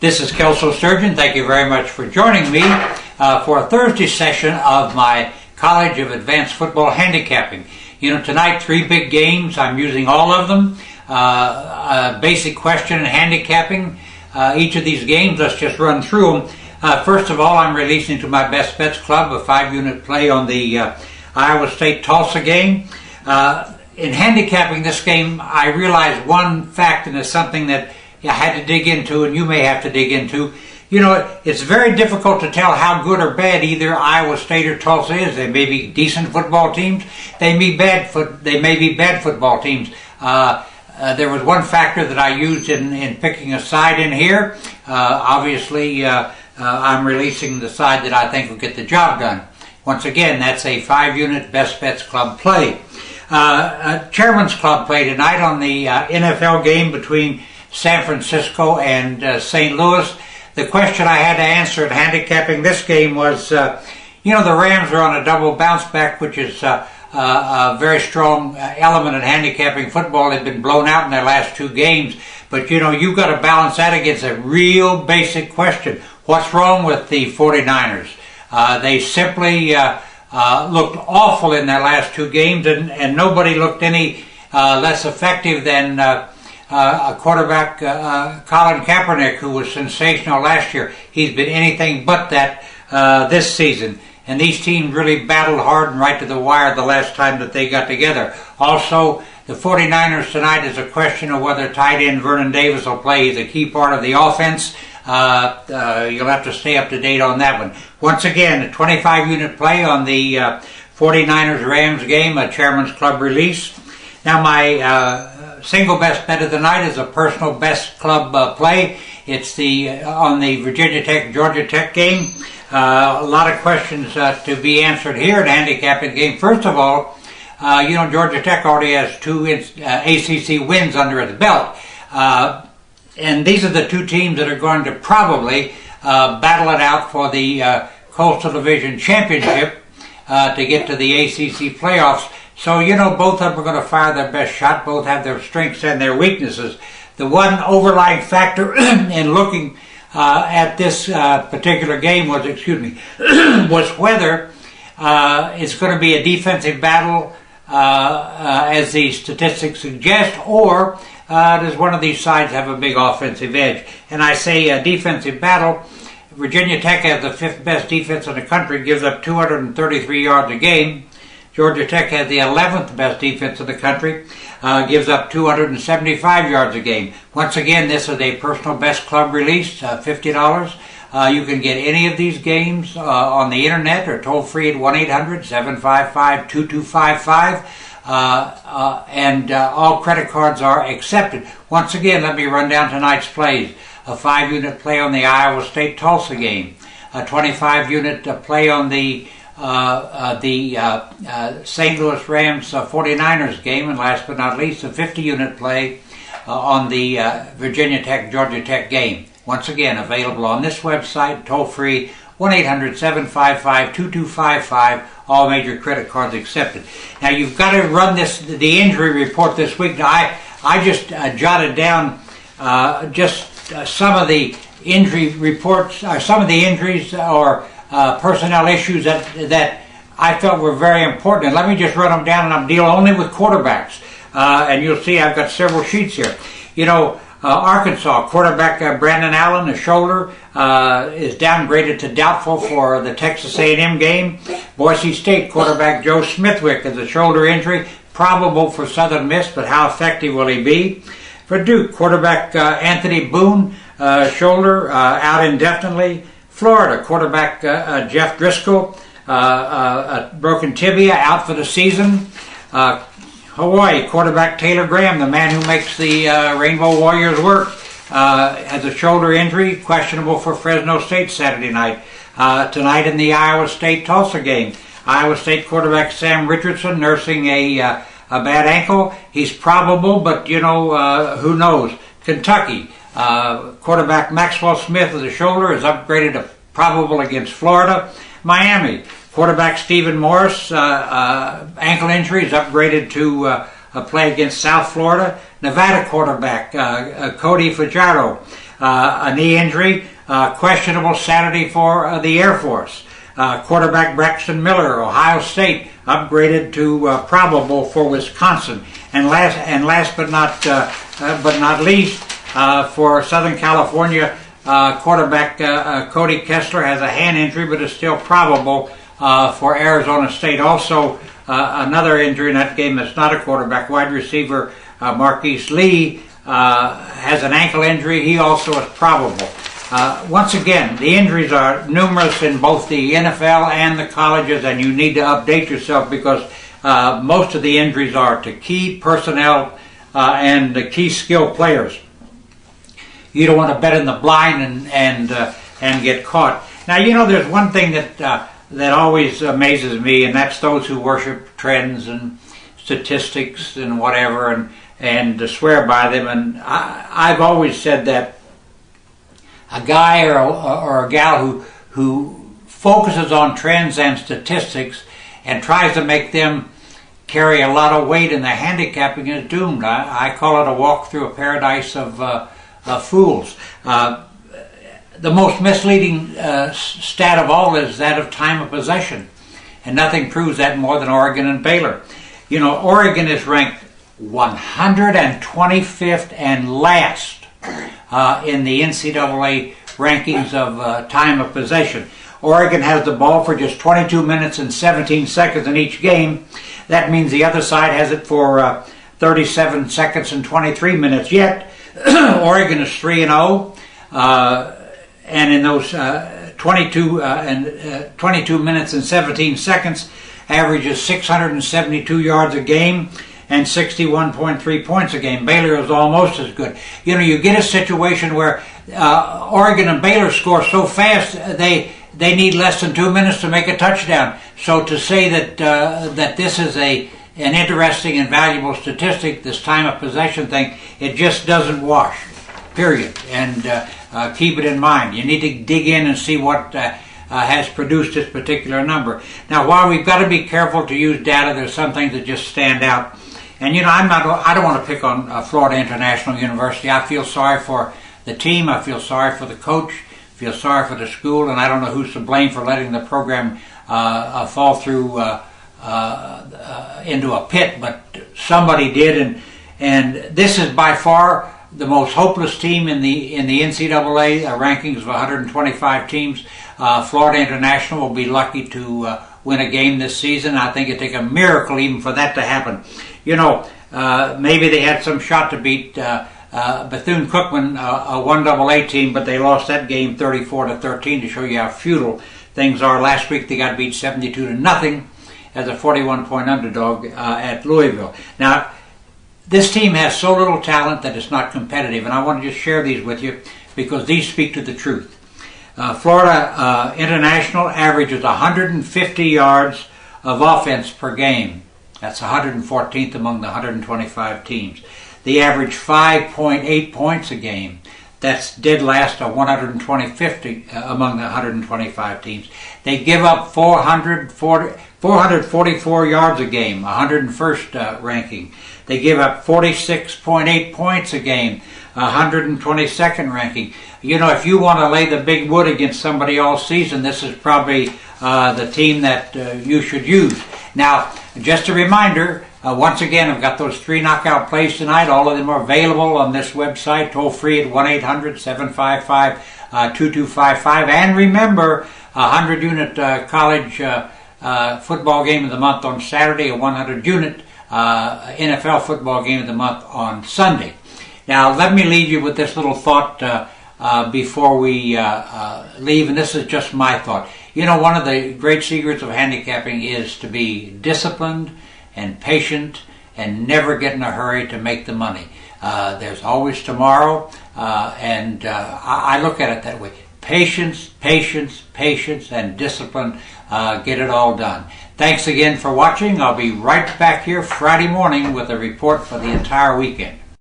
This is Kelso Surgeon. Thank you very much for joining me for a Thursday session of my College of Advanced Football Handicapping. You know, tonight, 3 big games. I'm using all of them. A basic question in handicapping. Each of these games, let's just run through them. First of all, I'm releasing to my Best Bets Club a 5-unit play on the Iowa State-Tulsa game. In handicapping this game, I realized one fact, and it's something that I had to dig into, and you may have to dig into. You know, it's very difficult to tell how good or bad either Iowa State or Tulsa is. They may be decent football teams. They may be bad football teams. There was one factor that I used in picking a side in here. Obviously, I'm releasing the side that I think will get the job done. Once again, that's a 5-unit Best Bets Club play. Chairman's Club play tonight on the NFL game between San Francisco and St. Louis. The question I had to answer at handicapping this game was, you know, the Rams are on a double bounce back, which is a very strong element in handicapping football. They've been blown out in their last 2 games. But, you know, you've got to balance that against a real basic question. What's wrong with the 49ers? They simply looked awful in their last 2 games, and nobody looked any less effective than a quarterback, Colin Kaepernick, who was sensational last year. He's been anything but that this season. And these teams really battled hard and right to the wire the last time that they got together. Also, the 49ers tonight is a question of whether tight end Vernon Davis will play. He's a key part of the offense. You'll have to stay up to date on that one. Once again, a 25-unit play on the 49ers-Rams game, a Chairman's Club release. Now, my single best bet of the night is a personal best club play. It's on the Virginia Tech-Georgia Tech game. A lot of questions to be answered here at handicapping game. First of all, you know, Georgia Tech already has 2 ACC wins under its belt. And these are the 2 teams that are going to probably battle it out for the Coastal Division Championship to get to the ACC playoffs. So, you know, both of them are going to fire their best shot. Both have their strengths and their weaknesses. The one overlying factor in looking at this particular game was, was whether it's going to be a defensive battle, as the statistics suggest, or does one of these sides have a big offensive edge? And I say a defensive battle. Virginia Tech has the 5th best defense in the country, gives up 233 yards a game. Georgia Tech has the 11th best defense in the country, gives up 275 yards a game. Once again, this is a personal best club release, $50. You can get any of these games on the internet or toll free at 1-800-755-2255. And all credit cards are accepted. Once again, let me run down tonight's plays. A 5-unit play on the Iowa State-Tulsa game. A 25-unit play on the St. Louis Rams 49ers game. And last but not least, a 50-unit play on the Virginia Tech-Georgia Tech game. Once again, available on this website, toll-free, 1-800-755-2255. All major credit cards accepted. Now, you've got to run the injury report this week. Now, I just jotted down some of the injury reports, some of the injuries or personnel issues that I felt were very important. And let me just run them down, and I'm dealing only with quarterbacks. And you'll see I've got several sheets here. You know, Arkansas quarterback Brandon Allen, a shoulder, is downgraded to doubtful for the Texas A&M game. Boise State quarterback Joe Smithwick has a shoulder injury, probable for Southern Miss, but how effective will he be? For Duke, quarterback Anthony Boone, shoulder, out indefinitely. Florida, quarterback Jeff Driscoll, a broken tibia, out for the season. Hawaii, quarterback Taylor Graham, the man who makes the Rainbow Warriors work, has a shoulder injury, questionable for Fresno State Saturday night. Tonight in the Iowa State-Tulsa game, Iowa State quarterback Sam Richardson nursing a bad ankle. He's probable, but, you know, who knows. Kentucky, quarterback Maxwell Smith with a shoulder is upgraded to probable against Florida. Miami, quarterback Stephen Morris, ankle injury, is upgraded to play against South Florida. Nevada quarterback Cody Fajardo, A knee injury, questionable Saturday for the Air Force. Quarterback Braxton Miller, Ohio State, upgraded to probable for Wisconsin. And last but not least, for Southern California, quarterback Cody Kessler has a hand injury, but is still probable for Arizona State. Also, another injury in that game that's not a quarterback, wide receiver Marquise Lee has an ankle injury. He also is probable. Once again, the injuries are numerous in both the NFL and the colleges, and you need to update yourself because most of the injuries are to key personnel and the key skill players. You don't want to bet in the blind and get caught. Now, there's one thing that always amazes me, and that's those who worship trends and statistics and whatever and swear by them. And I've always said that a guy or a gal who focuses on trends and statistics and tries to make them carry a lot of weight in their handicapping is doomed. I call it a walk through a paradise of fools. The most misleading stat of all is that of time of possession, and nothing proves that more than Oregon and Baylor. Oregon is ranked 125th and last in the NCAA rankings of time of possession. Oregon has the ball for just 22 minutes and 17 seconds in each game. That means the other side has it for 37 seconds and 23 minutes. Yet, Oregon is 3-0, and in those 22 minutes and 17 seconds, averages 672 yards a game and 61.3 points a game. Baylor is almost as good. You get a situation where Oregon and Baylor score so fast they need less than 2 minutes to make a touchdown. So to say that this is an interesting and valuable statistic, this time of possession thing, it just doesn't wash. Period. And keep it in mind. You need to dig in and see what has produced this particular number. Now, while we've got to be careful to use data, there's some things that just stand out. And I don't want to pick on Florida International University. I feel sorry for the team. I feel sorry for the coach. I feel sorry for the school, and I don't know who's to blame for letting the program fall through into a pit, but somebody did. And this is by far the most hopeless team in the NCAA rankings of 125 teams. Florida International will be lucky to win a game this season. I think it'd take a miracle even for that to happen. Maybe they had some shot to beat Bethune-Cookman, a 1AA team, but they lost that game 34-13 to show you how futile things are. Last week they got beat 72-0 as a 41-point underdog at Louisville. Now, this team has so little talent that it's not competitive, and I want to just share these with you because these speak to the truth. Florida International averages 150 yards of offense per game. That's 114th among the 125 teams. They average 5.8 points a game. That's dead last of 125th among the 125 teams. They give up 444 yards a game, 101st ranking. They give up 46.8 points a game, 122nd ranking. If you want to lay the big wood against somebody all season, this is probably the team that you should use. Now, just a reminder, once again, I've got those 3 knockout plays tonight. All of them are available on this website, toll free at 1-800-755-2255. And remember, a 100-unit college football game of the month on Saturday, a 100-unit NFL football game of the month on Sunday. Now, let me leave you with this little thought before we leave, and this is just my thought. One of the great secrets of handicapping is to be disciplined and patient and never get in a hurry to make the money. There's always tomorrow, and I look at it that way. Patience, patience, patience, and discipline get it all done. Thanks again for watching. I'll be right back here Friday morning with a report for the entire weekend.